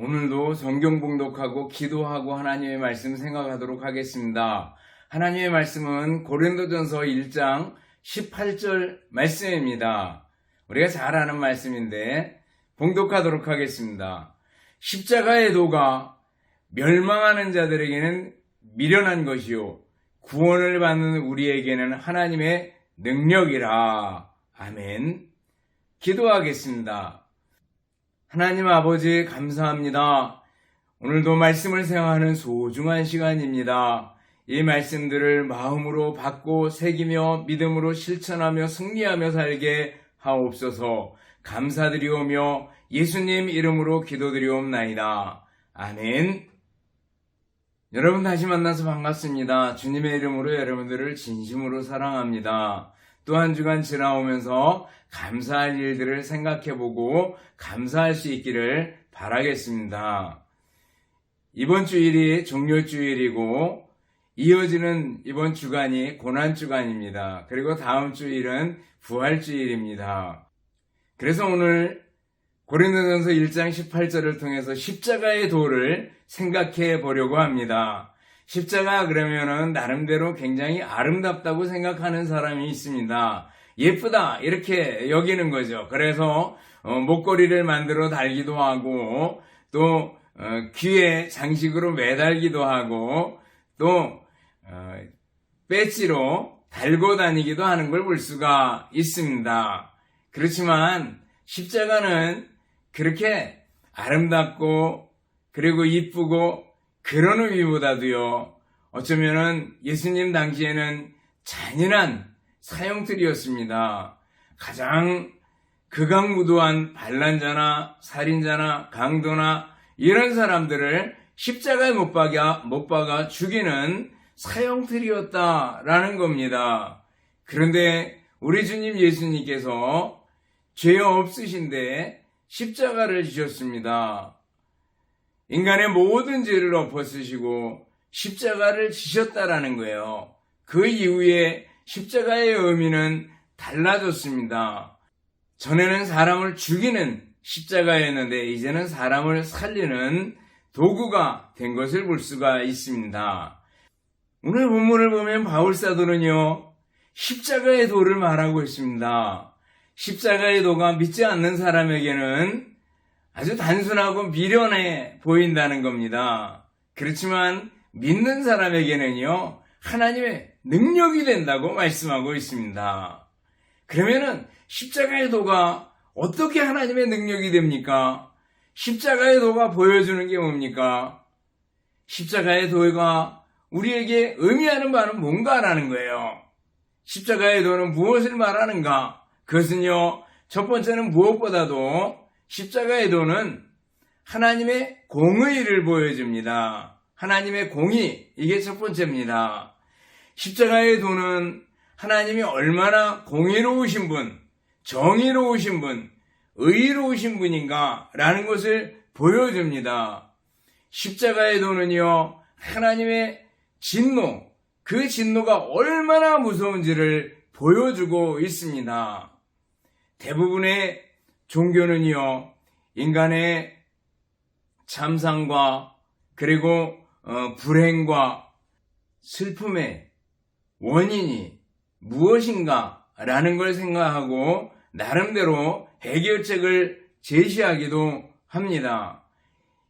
오늘도 성경 봉독하고 기도하고 하나님의 말씀 생각하도록 하겠습니다. 하나님의 말씀은 고린도전서 1장 18절 말씀입니다. 우리가 잘 아는 말씀인데 봉독하도록 하겠습니다. 십자가의 도가 멸망하는 자들에게는 미련한 것이요 구원을 받는 우리에게는 하나님의 능력이라. 아멘. 기도하겠습니다. 하나님 아버지 감사합니다. 오늘도 말씀을 생각하는 소중한 시간입니다. 이 말씀들을 마음으로 받고 새기며 믿음으로 실천하며 승리하며 살게 하옵소서. 감사드리오며 예수님 이름으로 기도드리옵나이다. 아멘. 여러분 다시 만나서 반갑습니다. 주님의 이름으로 여러분들을 진심으로 사랑합니다. 또 한 주간 지나오면서 감사할 일들을 생각해보고 감사할 수 있기를 바라겠습니다. 이번 주일이 종료주일이고 이어지는 이번 주간이 고난주간입니다. 그리고 다음 주일은 부활주일입니다. 그래서 오늘 고린도전서 1장 18절을 통해서 십자가의 도를 생각해 보려고 합니다. 십자가 그러면은 나름대로 굉장히 아름답다고 생각하는 사람이 있습니다. 예쁘다 이렇게 여기는 거죠. 그래서 목걸이를 만들어 달기도 하고 또 귀에 장식으로 매달기도 하고 또 배지로 달고 다니기도 하는 걸 볼 수가 있습니다. 그렇지만 십자가는 그렇게 아름답고 그리고 이쁘고 그런 의미보다도요, 어쩌면은 예수님 당시에는 잔인한 사형틀이었습니다. 가장 극악무도한 반란자나 살인자나 강도나 이런 사람들을 십자가에 못 박아 죽이는 사형틀이었다라는 겁니다. 그런데 우리 주님 예수님께서 죄 없으신데 십자가를 지셨습니다. 인간의 모든 죄를 엎어쓰시고 십자가를 지셨다라는 거예요. 그 이후에 십자가의 의미는 달라졌습니다. 전에는 사람을 죽이는 십자가였는데 이제는 사람을 살리는 도구가 된 것을 볼 수가 있습니다. 오늘 본문을 보면 바울 사도는요, 십자가의 도를 말하고 있습니다. 십자가의 도가 믿지 않는 사람에게는 아주 단순하고 미련해 보인다는 겁니다. 그렇지만 믿는 사람에게는요, 하나님의 능력이 된다고 말씀하고 있습니다. 그러면은 십자가의 도가 어떻게 하나님의 능력이 됩니까? 십자가의 도가 보여주는 게 뭡니까? 십자가의 도가 우리에게 의미하는 바는 뭔가라는 거예요. 십자가의 도는 무엇을 말하는가? 그것은요, 첫 번째는 무엇보다도 십자가의 도는 하나님의 공의를 보여줍니다. 하나님의 공의, 이게 첫 번째입니다. 십자가의 도는 하나님이 얼마나 공의로우신 분, 정의로우신 분, 의로우신 분인가라는 것을 보여줍니다. 십자가의 도는요, 하나님의 진노, 그 진노가 얼마나 무서운지를 보여주고 있습니다. 대부분의 종교는요, 인간의 참상과 그리고 불행과 슬픔의 원인이 무엇인가 라는 걸 생각하고 나름대로 해결책을 제시하기도 합니다.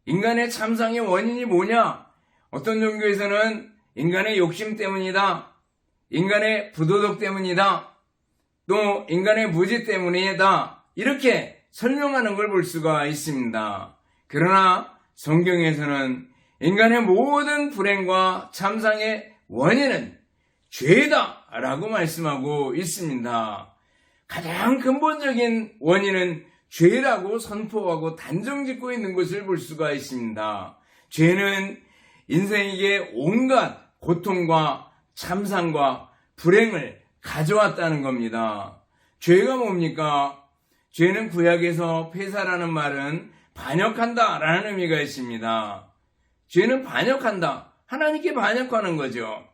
인간의 참상의 원인이 뭐냐? 어떤 종교에서는 인간의 욕심 때문이다, 인간의 부도덕 때문이다, 또 인간의 무지 때문이다, 이렇게 설명하는 걸 볼 수가 있습니다. 그러나 성경에서는 인간의 모든 불행과 참상의 원인은 죄다 라고 말씀하고 있습니다. 가장 근본적인 원인은 죄라고 선포하고 단정짓고 있는 것을 볼 수가 있습니다. 죄는 인생에게 온갖 고통과 참상과 불행을 가져왔다는 겁니다. 죄가 뭡니까? 죄는 구약에서 폐사라는 말은 반역한다 라는 의미가 있습니다. 죄는 반역한다. 하나님께 반역하는 거죠.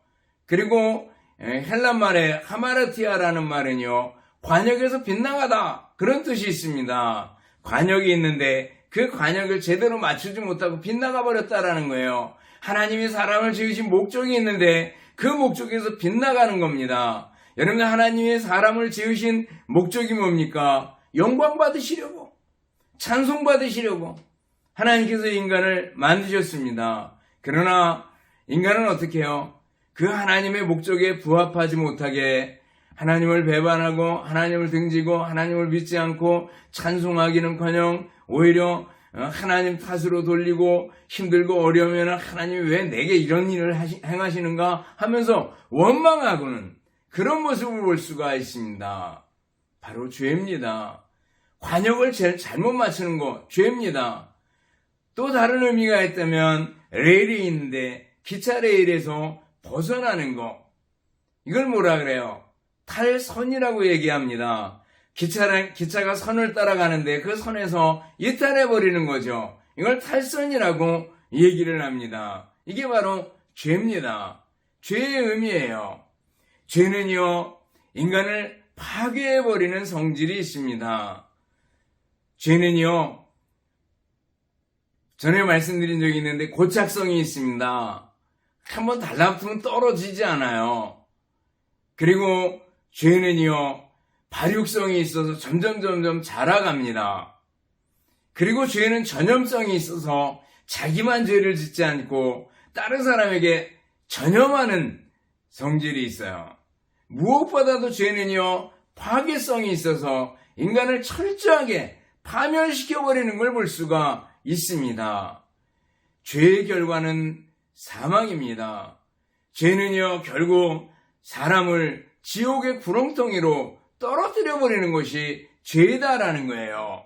그리고 헬란말의 하마르티아라는 말은요, 관역에서 빗나가다 그런 뜻이 있습니다. 관역이 있는데 그 관역을 제대로 맞추지 못하고 빗나가 버렸다라는 거예요. 하나님이 사람을 지으신 목적이 있는데 그 목적에서 빗나가는 겁니다. 여러분, 하나님이 사람을 지으신 목적이 뭡니까? 영광 받으시려고, 찬송 받으시려고 하나님께서 인간을 만드셨습니다. 그러나 인간은 어떻게 해요? 그 하나님의 목적에 부합하지 못하게 하나님을 배반하고 하나님을 등지고 하나님을 믿지 않고 찬송하기는커녕 오히려 하나님 탓으로 돌리고 힘들고 어려우면 하나님이 왜 내게 이런 일을 행하시는가 하면서 원망하고는 그런 모습을 볼 수가 있습니다. 바로 죄입니다. 관역을 잘못 맞추는 거 죄입니다. 또 다른 의미가 있다면 레일이 있는데 기차 레일에서 벗어나는 거, 이걸 뭐라 그래요? 탈선이라고 얘기합니다. 기차가 선을 따라가는데 그 선에서 이탈해버리는 거죠. 이걸 탈선이라고 얘기를 합니다. 이게 바로 죄입니다. 죄의 의미예요. 죄는요, 인간을 파괴해버리는 성질이 있습니다. 죄는요, 전에 말씀드린 적이 있는데 고착성이 있습니다. 한번 달라붙으면 떨어지지 않아요. 그리고 죄는요, 발육성이 있어서 점점 자라갑니다. 그리고 죄는 전염성이 있어서 자기만 죄를 짓지 않고 다른 사람에게 전염하는 성질이 있어요. 무엇보다도 죄는요, 파괴성이 있어서 인간을 철저하게 파멸시켜버리는 걸 볼 수가 있습니다. 죄의 결과는 사망입니다. 죄는요, 결국 사람을 지옥의 구렁텅이로 떨어뜨려버리는 것이 죄다라는 거예요.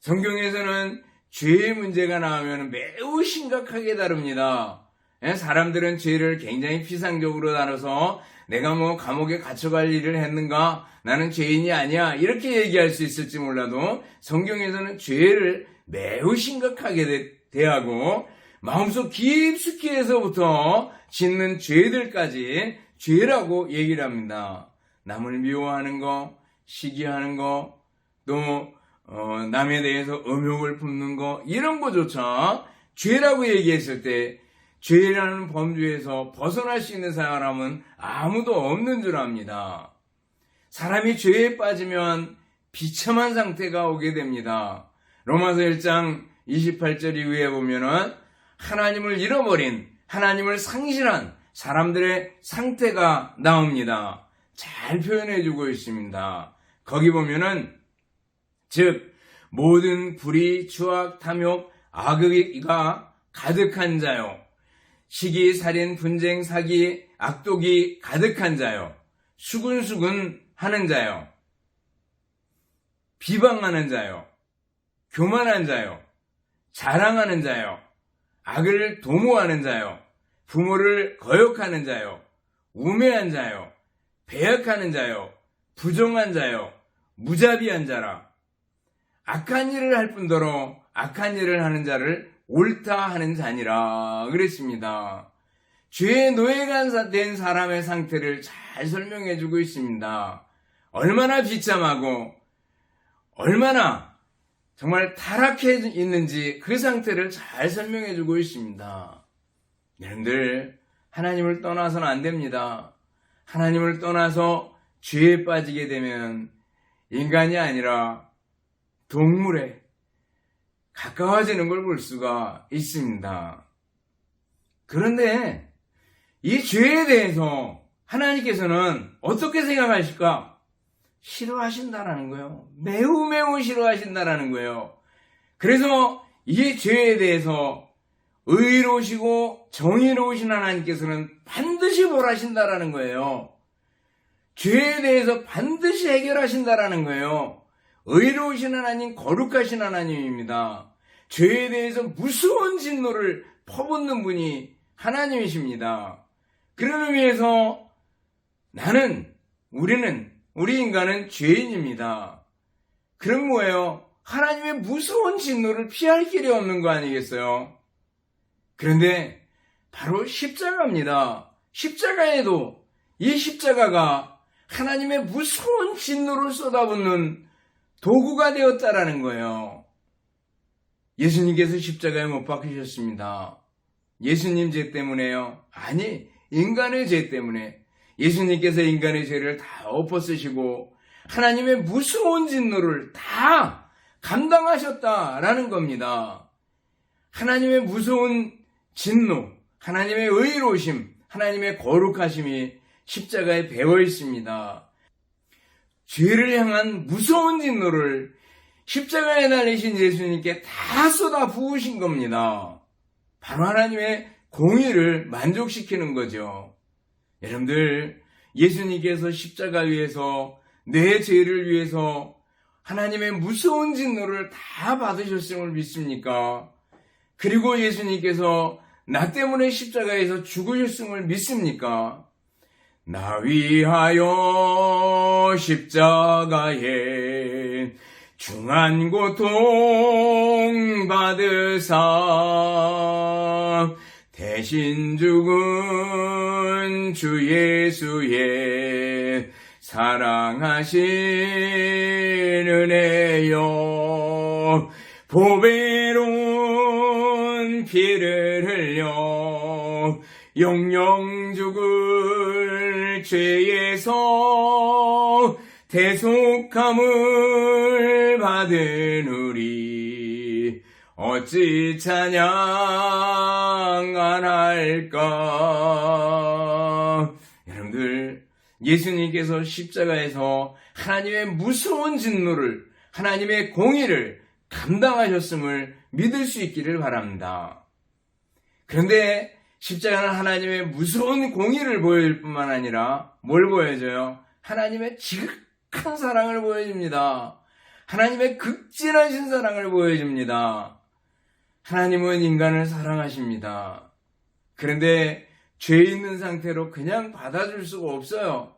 성경에서는 죄의 문제가 나오면 매우 심각하게 다룹니다. 사람들은 죄를 굉장히 피상적으로 다뤄서 내가 감옥에 갇혀갈 일을 했는가? 나는 죄인이 아니야. 이렇게 얘기할 수 있을지 몰라도 성경에서는 죄를 매우 심각하게 대하고 마음속 깊숙이에서부터 짓는 죄들까지 죄라고 얘기를 합니다. 남을 미워하는 거, 시기하는 거, 또 남에 대해서 음욕을 품는 거, 이런 거조차 죄라고 얘기했을 때 죄라는 범주에서 벗어날 수 있는 사람은 아무도 없는 줄 압니다. 사람이 죄에 빠지면 비참한 상태가 오게 됩니다. 로마서 1장 28절 이후에 보면은 하나님을 잃어버린, 하나님을 상실한 사람들의 상태가 나옵니다. 잘 표현해주고 있습니다. 거기 보면은 즉 모든 불의, 추악, 탐욕, 악의가 가득한 자요, 시기, 살인, 분쟁, 사기, 악독이 가득한 자요, 수근수근 하는 자요, 비방하는 자요, 교만한 자요, 자랑하는 자요, 악을 도모하는 자요, 부모를 거역하는 자요, 우매한 자요, 배역하는 자요, 부정한 자요, 무자비한 자라. 악한 일을 할 뿐더러 악한 일을 하는 자를 옳다 하는 자니라 그랬습니다. 죄의 노예가 된 사람의 상태를 잘 설명해 주고 있습니다. 얼마나 비참하고 얼마나 정말 타락해 있는지 그 상태를 잘 설명해 주고 있습니다. 여러분들, 하나님을 떠나서는 안 됩니다. 하나님을 떠나서 죄에 빠지게 되면 인간이 아니라 동물에 가까워지는 걸 볼 수가 있습니다. 그런데 이 죄에 대해서 하나님께서는 어떻게 생각하실까? 싫어하신다라는 거예요. 매우 싫어하신다라는 거예요. 그래서 이 죄에 대해서 의로우시고 정의로우신 하나님께서는 반드시 벌하신다라는 거예요. 죄에 대해서 반드시 해결하신다라는 거예요. 의로우신 하나님, 거룩하신 하나님입니다. 죄에 대해서 무서운 진노를 퍼붓는 분이 하나님이십니다. 그런 의미에서 우리 인간은 죄인입니다. 그럼 뭐예요? 하나님의 무서운 진노를 피할 길이 없는 거 아니겠어요? 그런데 바로 십자가입니다. 십자가에도 이 십자가가 하나님의 무서운 진노를 쏟아붓는 도구가 되었다라는 거예요. 예수님께서 십자가에 못 박히셨습니다. 예수님 죄 때문에요? 아니, 인간의 죄 때문에. 예수님께서 인간의 죄를 다 엎어쓰시고 하나님의 무서운 진노를 다 감당하셨다라는 겁니다. 하나님의 무서운 진노, 하나님의 의로우심, 하나님의 거룩하심이 십자가에 배어 있습니다. 죄를 향한 무서운 진노를 십자가에 달리신 예수님께 다 쏟아 부으신 겁니다. 바로 하나님의 공의를 만족시키는 거죠. 여러분들, 예수님께서 십자가 위에서 내 죄를 위해서 하나님의 무서운 진노를 다 받으셨음을 믿습니까? 그리고 예수님께서 나 때문에 십자가에서 죽으셨음을 믿습니까? 나 위하여 십자가에 중한 고통 받으사 대신 죽은 주 예수의 사랑하신 은혜여 보배로운 피를 흘려 영영 죽을 죄에서 대속함을 받은 우리 어찌 찬양 안 할까? 여러분들, 예수님께서 십자가에서 하나님의 무서운 진노를, 하나님의 공의를 감당하셨음을 믿을 수 있기를 바랍니다. 그런데 십자가는 하나님의 무서운 공의를 보여줄 뿐만 아니라 뭘 보여줘요? 하나님의 지극한 사랑을 보여줍니다. 하나님의 극진하신 사랑을 보여줍니다. 하나님은 인간을 사랑하십니다. 그런데 죄 있는 상태로 그냥 받아줄 수가 없어요.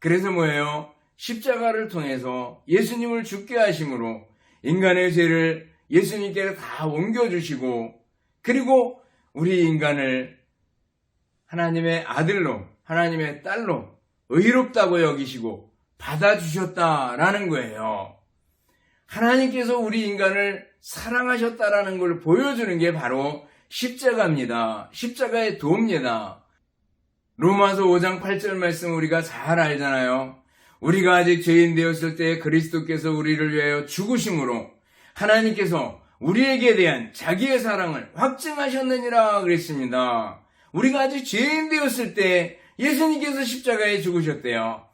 그래서 뭐예요? 십자가를 통해서 예수님을 죽게 하심으로 인간의 죄를 예수님께 다 옮겨주시고, 그리고 우리 인간을 하나님의 아들로, 하나님의 딸로 의롭다고 여기시고 받아주셨다라는 거예요. 하나님께서 우리 인간을 사랑하셨다라는 걸 보여주는 게 바로 십자가입니다. 십자가의 도입니다. 로마서 5장 8절 말씀 우리가 잘 알잖아요. 우리가 아직 죄인 되었을 때 그리스도께서 우리를 위하여 죽으심으로 하나님께서 우리에게 대한 자기의 사랑을 확증하셨느니라 그랬습니다. 우리가 아직 죄인 되었을 때 예수님께서 십자가에 죽으셨대요.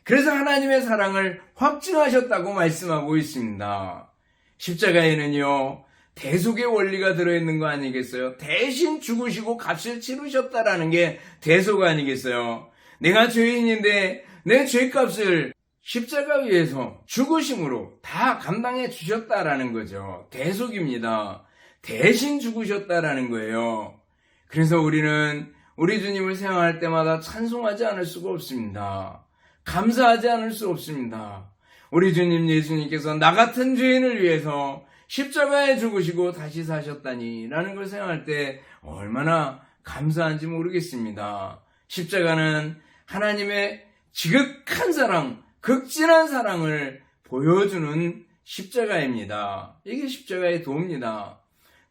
그래서 하나님의 사랑을 확증하셨다고 말씀하고 있습니다. 십자가에는요, 대속의 원리가 들어있는 거 아니겠어요? 대신 죽으시고 값을 치르셨다라는 게 대속 아니겠어요? 내가 죄인인데 내 죄값을 십자가 위에서 죽으심으로 다 감당해 주셨다라는 거죠. 대속입니다. 대신 죽으셨다라는 거예요. 그래서 우리는 우리 주님을 생각할 때마다 찬송하지 않을 수가 없습니다. 감사하지 않을 수 없습니다. 우리 주님 예수님께서 나 같은 죄인을 위해서 십자가에 죽으시고 다시 사셨다니 라는 걸 생각할 때 얼마나 감사한지 모르겠습니다. 십자가는 하나님의 지극한 사랑, 극진한 사랑을 보여주는 십자가입니다. 이게 십자가의 도입니다.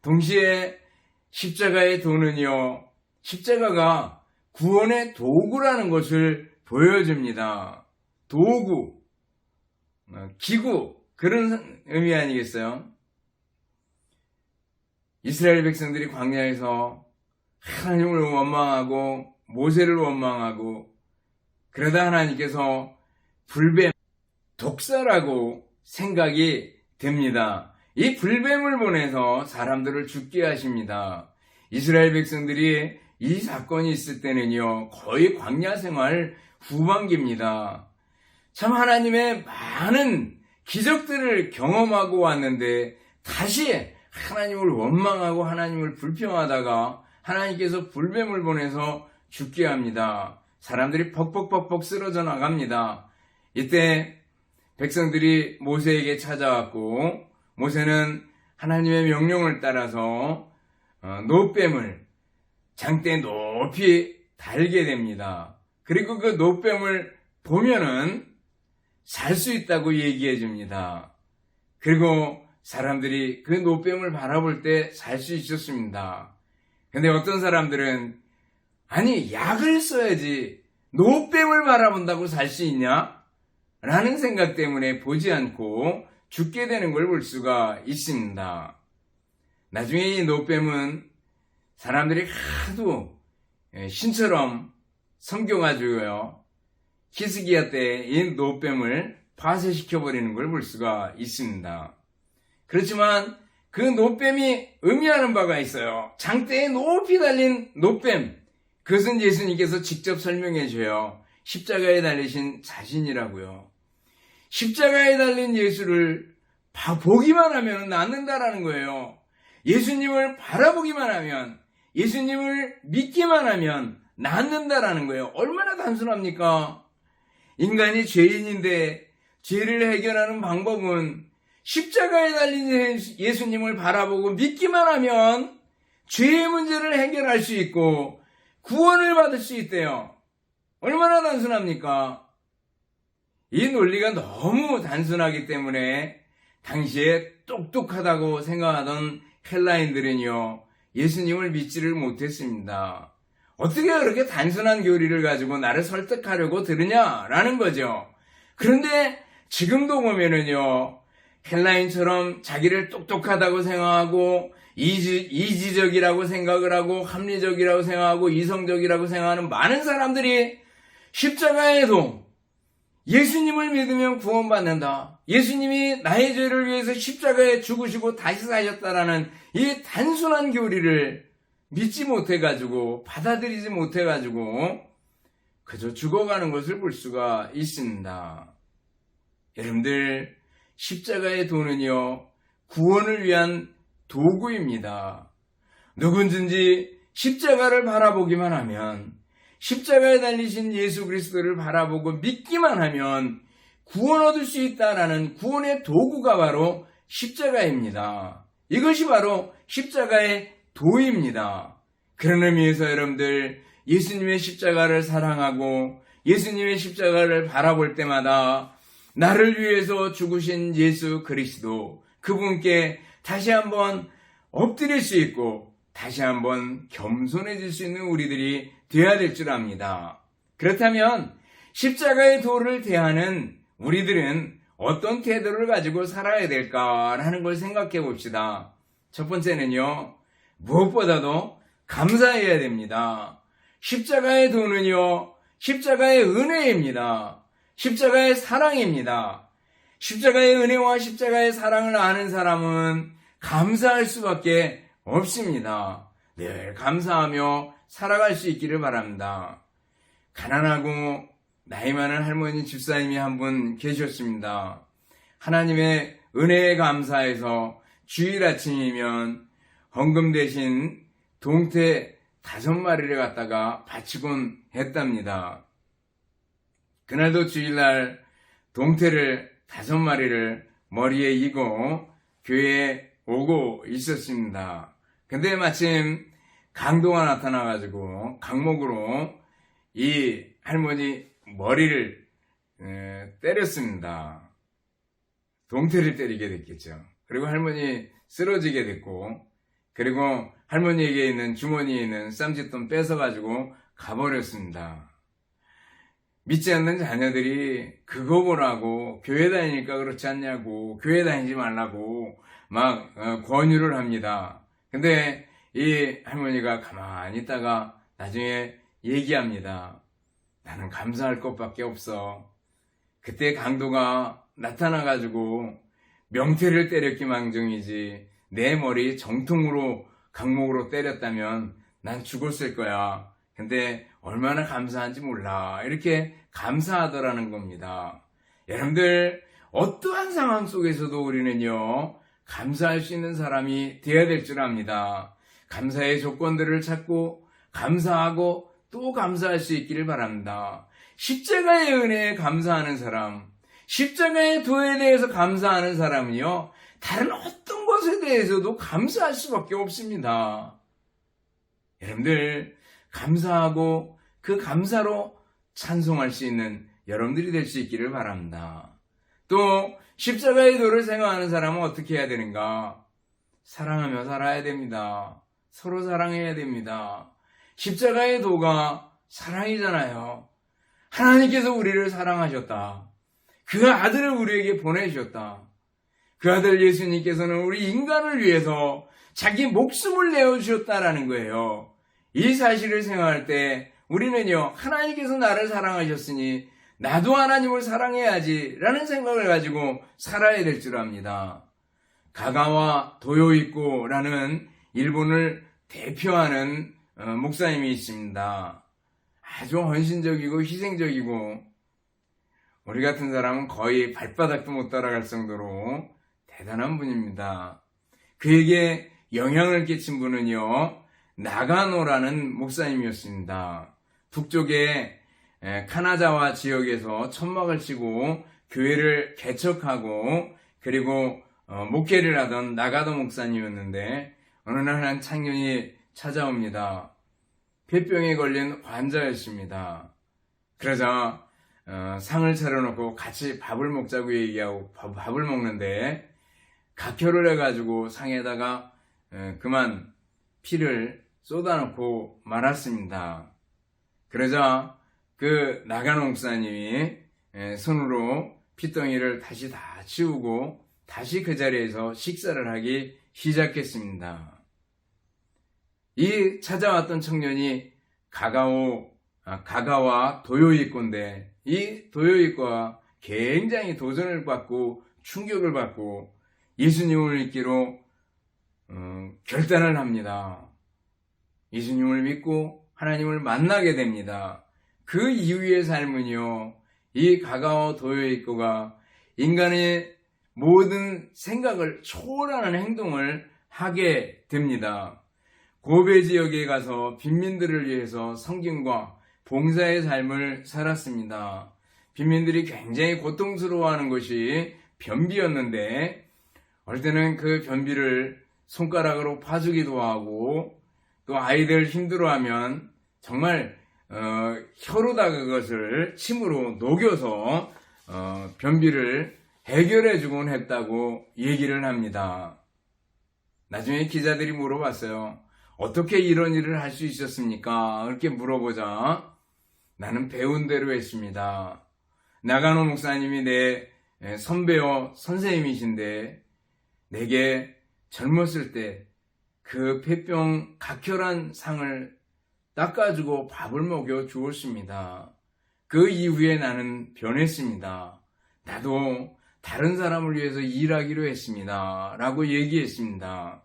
동시에 십자가의 도는요, 십자가가 구원의 도구라는 것을 보여줍니다. 도구, 기구, 그런 의미 아니겠어요? 이스라엘 백성들이 광야에서 하나님을 원망하고 모세를 원망하고 그러다 하나님께서 불뱀, 독사라고 생각이 됩니다. 이 불뱀을 보내서 사람들을 죽게 하십니다. 이스라엘 백성들이 이 사건이 있을 때는요, 거의 광야 생활 후반기입니다. 참 하나님의 많은 기적들을 경험하고 왔는데 다시 하나님을 원망하고 하나님을 불평하다가 하나님께서 불뱀을 보내서 죽게 합니다. 사람들이 벅벅벅벅 쓰러져 나갑니다. 이때 백성들이 모세에게 찾아왔고, 모세는 하나님의 명령을 따라서 노뱀을 장대 높이 달게 됩니다. 그리고 그 노뱀을 보면은 살 수 있다고 얘기해 줍니다. 그리고 사람들이 그 노뱀을 바라볼 때 살 수 있었습니다. 근데 어떤 사람들은 아니 약을 써야지 노뱀을 바라본다고 살 수 있냐? 라는 생각 때문에 보지 않고 죽게 되는 걸 볼 수가 있습니다. 나중에 이 노뱀은 사람들이 하도 신처럼 섬겨가지고요, 히스기야 때 이 노뱀을 파쇄시켜버리는 걸 볼 수가 있습니다. 그렇지만 그 노뱀이 의미하는 바가 있어요. 장대에 높이 달린 노뱀, 그것은 예수님께서 직접 설명해 줘요. 십자가에 달리신 자신이라고요. 십자가에 달린 예수를 보기만 하면 낫는다라는 거예요. 예수님을 바라보기만 하면, 예수님을 믿기만 하면 낫는다라는 거예요. 얼마나 단순합니까? 인간이 죄인인데 죄를 해결하는 방법은 십자가에 달린 예수님을 바라보고 믿기만 하면 죄의 문제를 해결할 수 있고 구원을 받을 수 있대요. 얼마나 단순합니까? 이 논리가 너무 단순하기 때문에 당시에 똑똑하다고 생각하던 헬라인들은요, 예수님을 믿지를 못했습니다. 어떻게 그렇게 단순한 교리를 가지고 나를 설득하려고 들으냐라는 거죠. 그런데 지금도 보면은요, 헬라인처럼 자기를 똑똑하다고 생각하고 이지적이라고 생각을 하고 합리적이라고 생각하고 이성적이라고 생각하는 많은 사람들이 십자가에도 예수님을 믿으면 구원받는다, 예수님이 나의 죄를 위해서 십자가에 죽으시고 다시 사셨다라는 이 단순한 교리를 믿지 못해가지고, 받아들이지 못해가지고 그저 죽어가는 것을 볼 수가 있습니다. 여러분들, 십자가의 도는요, 구원을 위한 도구입니다. 누구든지 십자가를 바라보기만 하면, 십자가에 달리신 예수 그리스도를 바라보고 믿기만 하면 구원 얻을 수 있다라는 구원의 도구가 바로 십자가입니다. 이것이 바로 십자가의 도입니다. 그런 의미에서 여러분들, 예수님의 십자가를 사랑하고 예수님의 십자가를 바라볼 때마다 나를 위해서 죽으신 예수 그리스도, 그분께 다시 한번 엎드릴 수 있고 다시 한번 겸손해질 수 있는 우리들이 되어야 될 줄 압니다. 그렇다면 십자가의 도를 대하는 우리들은 어떤 태도를 가지고 살아야 될까라는 걸 생각해 봅시다. 첫 번째는요, 무엇보다도 감사해야 됩니다. 십자가의 도는요, 십자가의 은혜입니다. 십자가의 사랑입니다. 십자가의 은혜와 십자가의 사랑을 아는 사람은 감사할 수밖에 없습니다. 늘 감사하며 살아갈 수 있기를 바랍니다. 가난하고 나이 많은 할머니 집사님이 한 분 계셨습니다. 하나님의 은혜에 감사해서 주일 아침이면 헌금 대신 동태 5마리를 갖다가 바치곤 했답니다. 그날도 주일날 동태를 5마리를 머리에 이고 교회에 오고 있었습니다. 근데 마침 강도가 나타나가지고 강목으로 이 할머니 머리를 때렸습니다. 동태를 때리게 됐겠죠. 그리고 할머니 쓰러지게 됐고, 그리고 할머니에게 있는 주머니에 있는 쌈짓돈 뺏어가지고 가버렸습니다. 믿지 않는 자녀들이 그거 보라고, 교회 다니니까 그렇지 않냐고, 교회 다니지 말라고 막 권유를 합니다. 근데 이 할머니가 가만히 있다가 나중에 얘기합니다. 나는 감사할 것밖에 없어. 그때 강도가 나타나가지고 명태를 때렸기 망정이지 내 머리 정통으로 강목으로 때렸다면 난 죽었을 거야. 근데 얼마나 감사한지 몰라. 이렇게 감사하더라는 겁니다. 여러분들, 어떠한 상황 속에서도 우리는요, 감사할 수 있는 사람이 되어야 될 줄 압니다. 감사의 조건들을 찾고 감사하고 또 감사할 수 있기를 바랍니다. 십자가의 은혜에 감사하는 사람, 십자가의 도에 대해서 감사하는 사람은요, 다른 어떤 것에 대해서도 감사할 수밖에 없습니다. 여러분들, 감사하고 그 감사로 찬송할 수 있는 여러분들이 될 수 있기를 바랍니다. 또 십자가의 도를 생각하는 사람은 어떻게 해야 되는가? 사랑하며 살아야 됩니다. 서로 사랑해야 됩니다. 십자가의 도가 사랑이잖아요. 하나님께서 우리를 사랑하셨다. 그 아들을 우리에게 보내주셨다. 그 아들 예수님께서는 우리 인간을 위해서 자기 목숨을 내어주셨다라는 거예요. 이 사실을 생각할 때 우리는요, 하나님께서 나를 사랑하셨으니 나도 하나님을 사랑해야지 라는 생각을 가지고 살아야 될 줄 압니다. 가가와 도요이코라는 일본을 대표하는 목사님이 있습니다. 아주 헌신적이고 희생적이고 우리 같은 사람은 거의 발바닥도 못 따라갈 정도로 대단한 분입니다. 그에게 영향을 끼친 분은요, 나가노라는 목사님이었습니다. 북쪽의 카나자와 지역에서 천막을 치고 교회를 개척하고 그리고 목회를 하던 나가도 목사님이었는데 어느 날 한 청년이 찾아옵니다. 폐병에 걸린 환자였습니다. 그러자 상을 차려놓고 같이 밥을 먹자고 얘기하고 밥을 먹는데 각혈을 해가지고 상에다가 그만 피를 쏟아놓고 말았습니다. 그러자 그 나가노 목사님이 손으로 피덩이를 다시 다 치우고 다시 그 자리에서 식사를 하기 시작했습니다. 이 찾아왔던 청년이 가가와 도요이코인데 이 도요이코가 굉장히 도전을 받고 충격을 받고 예수님을 믿기로 결단을 합니다. 예수님을 믿고 하나님을 만나게 됩니다. 그 이후의 삶은요, 이 가가와 도요이코가 인간의 모든 생각을 초월하는 행동을 하게 됩니다. 고베 지역에 가서 빈민들을 위해서 섬김과 봉사의 삶을 살았습니다. 빈민들이 굉장히 고통스러워하는 것이 변비였는데 어떨 때는 그 변비를 손가락으로 파주기도 하고 또 아이들 힘들어하면 정말 혀로다 그것을 침으로 녹여서 변비를 해결해주곤 했다고 얘기를 합니다. 나중에 기자들이 물어봤어요. 어떻게 이런 일을 할 수 있었습니까? 이렇게 물어보자 나는 배운 대로 했습니다. 나가노 목사님이 내 선배요 선생님이신데 내게 젊었을 때 그 폐병 각혈한 상을 닦아주고 밥을 먹여 주었습니다. 그 이후에 나는 변했습니다. 나도 다른 사람을 위해서 일하기로 했습니다. 라고 얘기했습니다.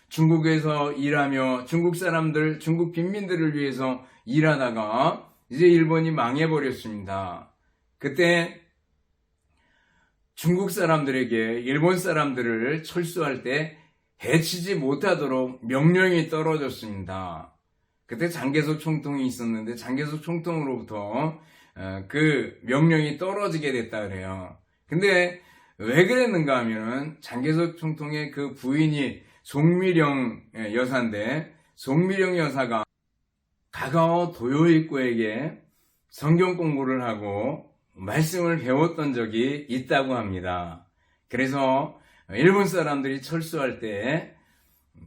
중국에서 일하며 중국 사람들, 중국 빈민들을 위해서 일하다가 이제 일본이 망해버렸습니다. 그때 중국 사람들에게 일본 사람들을 철수할 때 해치지 못하도록 명령이 떨어졌습니다. 그때 장개석 총통이 있었는데 장개석 총통으로부터 그 명령이 떨어지게 됐다 그래요. 근데 왜 그랬는가 하면은 장개석 총통의 그 부인이 송미령 여사인데 송미령 여사가 가가와 도요이코에게 성경 공부를 하고 말씀을 배웠던 적이 있다고 합니다. 그래서 일본 사람들이 철수할 때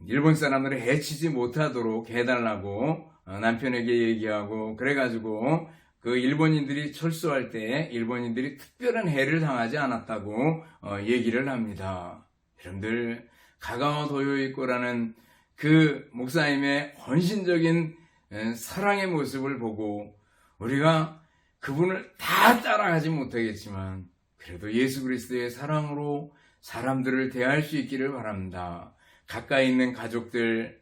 일본 사람들을 해치지 못하도록 해달라고 남편에게 얘기하고 그래가지고 그 일본인들이 철수할 때 일본인들이 특별한 해를 당하지 않았다고 얘기를 합니다. 여러분들 가가와 도요이코라는 그 목사님의 헌신적인 사랑의 모습을 보고 우리가 그분을 다 따라가지 못하겠지만 그래도 예수 그리스도의 사랑으로 사람들을 대할 수 있기를 바랍니다. 가까이 있는 가족들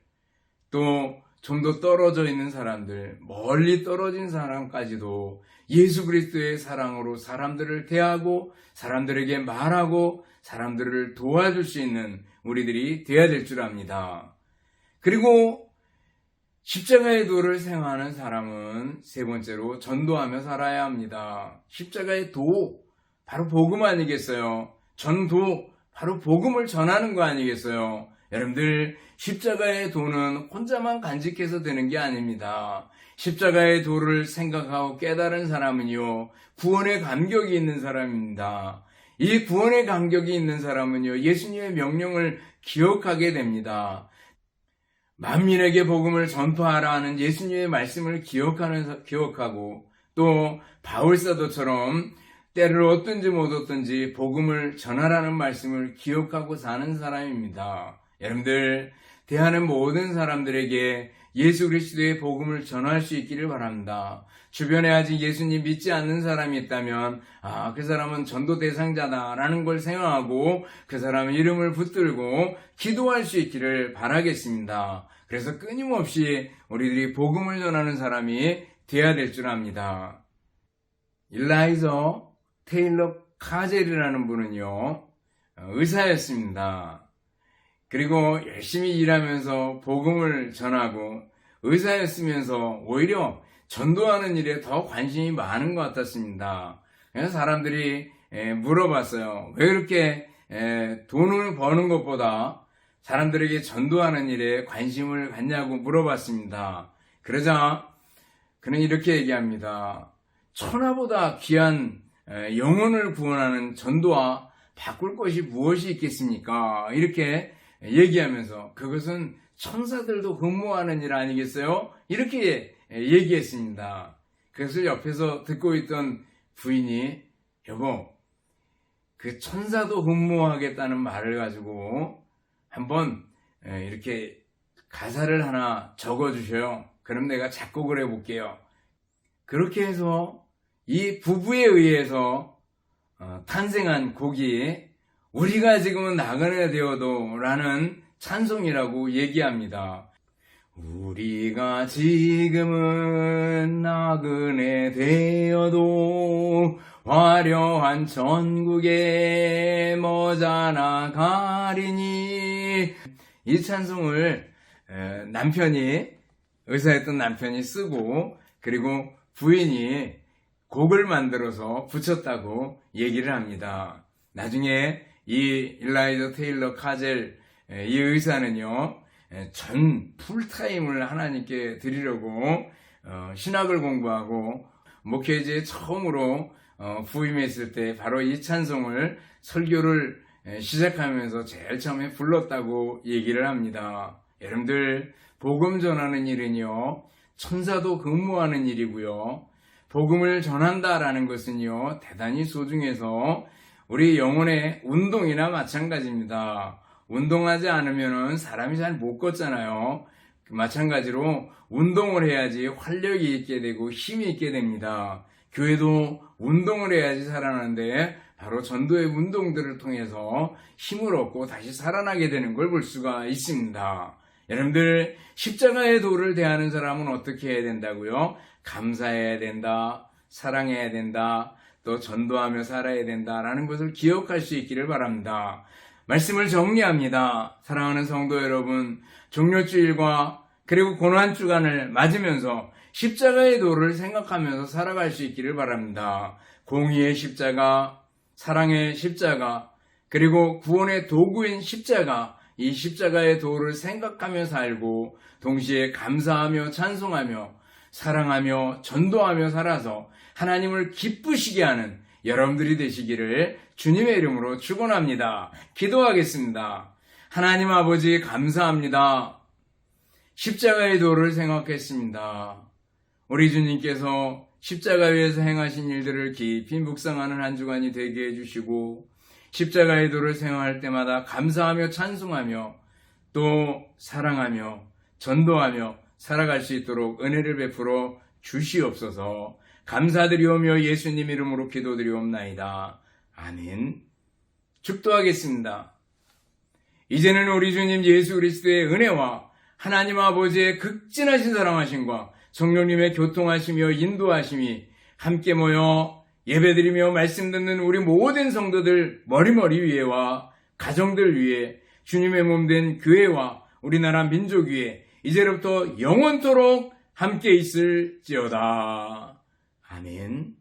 또 좀 더 떨어져 있는 사람들 멀리 떨어진 사람까지도 예수 그리스도의 사랑으로 사람들을 대하고 사람들에게 말하고 사람들을 도와줄 수 있는 우리들이 되어야 될 줄 압니다. 그리고 십자가의 도를 생각하는 사람은 세 번째로 전도하며 살아야 합니다. 십자가의 도, 바로 복음 아니겠어요? 전도, 바로 복음을 전하는 거 아니겠어요? 여러분들 십자가의 도는 혼자만 간직해서 되는 게 아닙니다. 십자가의 도를 생각하고 깨달은 사람은요 구원의 감격이 있는 사람입니다. 이 구원의 간격이 있는 사람은요, 예수님의 명령을 기억하게 됩니다. 만민에게 복음을 전파하라 하는 예수님의 말씀을 기억하고, 또 바울사도처럼 때를 얻든지 못 얻든지 복음을 전하라는 말씀을 기억하고 사는 사람입니다. 여러분들, 대하는 모든 사람들에게 예수 그리스도의 복음을 전할 수 있기를 바랍니다. 주변에 아직 예수님 믿지 않는 사람이 있다면 그 사람은 전도 대상자다라는 걸 생각하고 그 사람의 이름을 붙들고 기도할 수 있기를 바라겠습니다. 그래서 끊임없이 우리들이 복음을 전하는 사람이 되어야 될 줄 압니다. 일라이저 테일러 카젤이라는 분은요, 의사였습니다. 그리고 열심히 일하면서 복음을 전하고 의사였으면서 오히려 전도하는 일에 더 관심이 많은 것 같았습니다. 그래서 사람들이 물어봤어요. 왜 그렇게 돈을 버는 것보다 사람들에게 전도하는 일에 관심을 갖냐고 물어봤습니다. 그러자 그는 이렇게 얘기합니다. 천하보다 귀한 영혼을 구원하는 전도와 바꿀 것이 무엇이 있겠습니까? 이렇게 얘기하면서 그것은 천사들도 근무하는 일 아니겠어요? 이렇게 얘기했습니다. 그것을 옆에서 듣고 있던 부인이 여보, 그 천사도 근무하겠다는 말을 가지고 한번 이렇게 가사를 하나 적어주셔요. 그럼 내가 작곡을 해볼게요. 그렇게 해서 이 부부에 의해서 탄생한 곡이 우리가 지금은 나그네 되어도 라는 찬송이라고 얘기합니다. 우리가 지금은 나그네 되어도 화려한 천국에 머자나 가리니. 이 찬송을 의사였던 남편이 쓰고 그리고 부인이 곡을 만들어서 붙였다고 얘기를 합니다. 나중에 이 일라이저 테일러 카젤 이 의사는요, 전 풀타임을 하나님께 드리려고 신학을 공부하고 목회지에 처음으로 부임했을 때 바로 이 찬송을 설교를 시작하면서 제일 처음에 불렀다고 얘기를 합니다. 여러분들, 복음 전하는 일은요, 천사도 근무하는 일이고요, 복음을 전한다라는 것은요, 대단히 소중해서 우리 영혼의 운동이나 마찬가지입니다. 운동하지 않으면 사람이 잘 못 걷잖아요. 마찬가지로 운동을 해야지 활력이 있게 되고 힘이 있게 됩니다. 교회도 운동을 해야지 살아나는데 바로 전도의 운동들을 통해서 힘을 얻고 다시 살아나게 되는 걸 볼 수가 있습니다. 여러분들, 십자가의 도를 대하는 사람은 어떻게 해야 된다고요? 감사해야 된다, 사랑해야 된다, 또 전도하며 살아야 된다라는 것을 기억할 수 있기를 바랍니다. 말씀을 정리합니다. 사랑하는 성도 여러분, 종료주일과 그리고 고난주간을 맞으면서 십자가의 도를 생각하면서 살아갈 수 있기를 바랍니다. 공의의 십자가, 사랑의 십자가, 그리고 구원의 도구인 십자가, 이 십자가의 도를 생각하며 살고 동시에 감사하며 찬송하며 사랑하며 전도하며 살아서 하나님을 기쁘시게 하는 여러분들이 되시기를 주님의 이름으로 축원합니다. 기도하겠습니다. 하나님 아버지, 감사합니다. 십자가의 도를 생각했습니다. 우리 주님께서 십자가 위에서 행하신 일들을 깊이 묵상하는 한 주간이 되게 해주시고 십자가의 도를 생각할 때마다 감사하며 찬송하며 또 사랑하며 전도하며 살아갈 수 있도록 은혜를 베풀어 주시옵소서. 감사드리오며 예수님 이름으로 기도드리옵나이다. 아멘. 축도하겠습니다. 이제는 우리 주님 예수 그리스도의 은혜와 하나님 아버지의 극진하신 사랑하심과 성령님의 교통하시며 인도하심이 함께 모여 예배드리며 말씀 듣는 우리 모든 성도들 머리머리 위에와 가정들 위에 주님의 몸된 교회와 우리나라 민족 위에 이제로부터 영원토록 함께 있을지어다. 아멘.